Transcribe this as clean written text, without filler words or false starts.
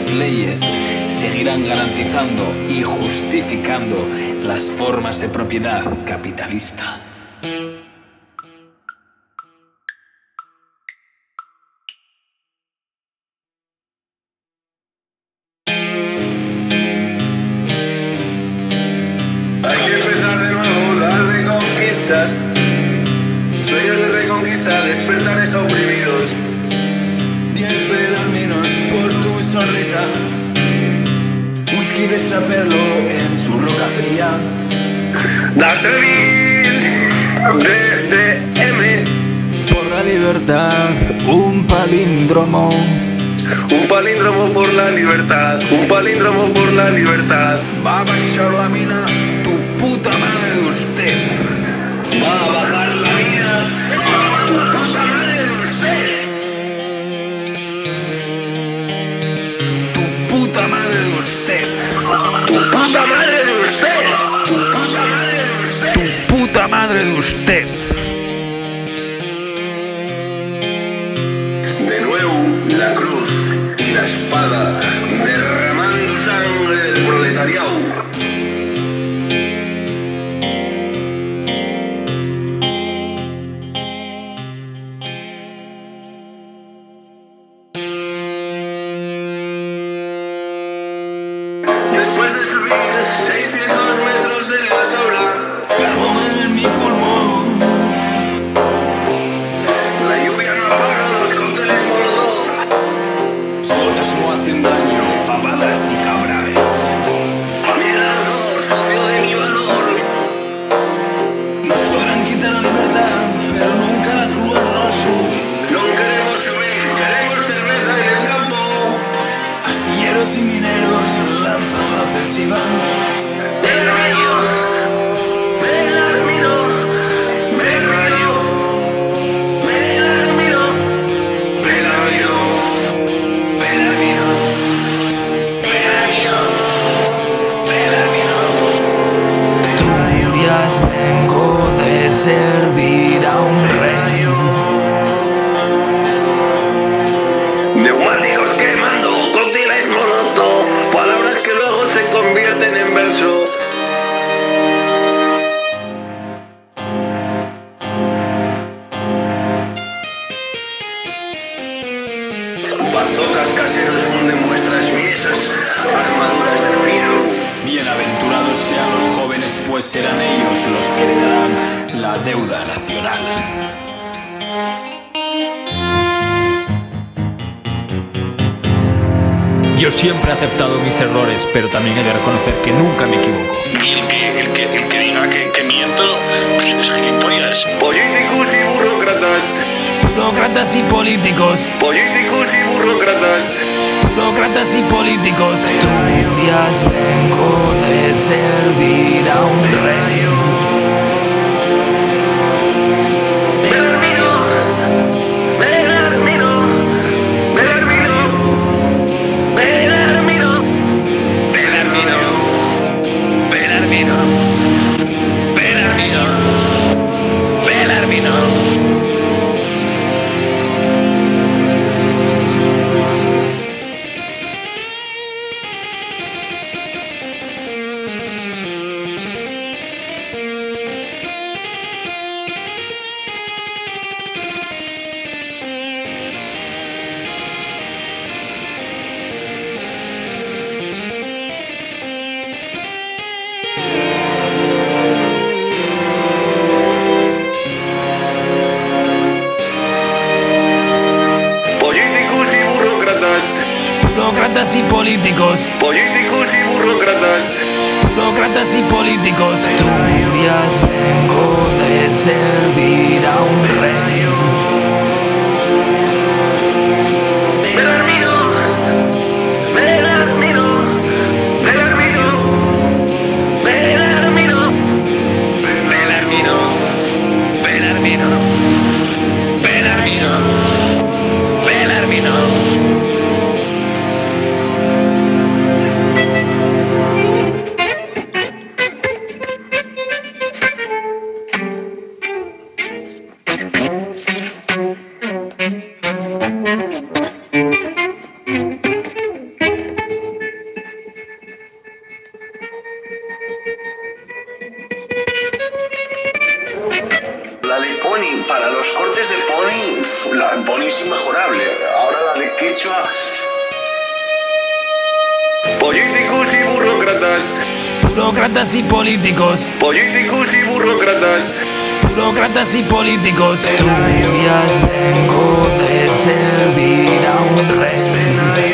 las leyes seguirán garantizando y justificando las formas de propiedad capitalista. Hay que empezar de nuevo las reconquistas. Sueños de reconquista, despertares oprimidos. 10 pelas menos por tu sonrisa. Whisky de extraperlo en su roca fría. Datreville, DDM. Por la libertad, un palíndromo. Un palíndromo por la libertad. Un palíndromo por la libertad. Va a baixar la mina, tu puta madre de usted. Va a bajar la mina. Tu puta madre de usted. Tu puta madre de usted. Tu puta madre de usted. Tu puta madre de usted. Tu puta madre de usted. De nuevo la cruz y la espada derramando sangre del proletariado. Después de subir 600 metros en la sola, Carbón en mi pulmón. la lluvia no apaga los cócteles Molotov. Sotas no hacen daño, fabadas y cabrales. Mirador, socio de mi valor. Nos podrán quitar la libertad, pero nunca las grúas nos suben. No queremos subir, queremos cerveza en el campo. Astilleros y mineros lanzan la ofensiva. El rayo, el armino, el rayo, el armino, el rayo, el armino, el rayo, el armino. Asturias, vengo de servir a un rey. Neumáticos quemando, cócteles Molotov, palabras que luego se convierten en verso. Bazocas caseros funden vuestras miesas, armaduras de filo. Bienaventurados sean los jóvenes, pues serán ellos los que heredarán la deuda nacional. Yo siempre he aceptado mis errores, pero también he de reconocer que nunca me equivoco. Y el que diga que miento, pues es gilipollas. Políticos y burócratas, Burócratas y políticos, políticos y burócratas. burócratas y políticos. Asturias, vengo de servir a un rey. El armino, el armino, el armino, el armino, el armino, el armino, el armino, el armino. Políticos y burócratas, Burócratas y políticos, políticos y burócratas. burócratas y políticos. Asturias, vengo de servir a un rey. El armino, el armino, el armino, el armino, el armino, el armino, el armino, el armino. la Bonnie inmejorable. Ahora la de quechua. Políticos y burócratas. Burócratas y políticos. Políticos y burócratas. Burócratas y políticos. Asturias vengo de servir a un rey.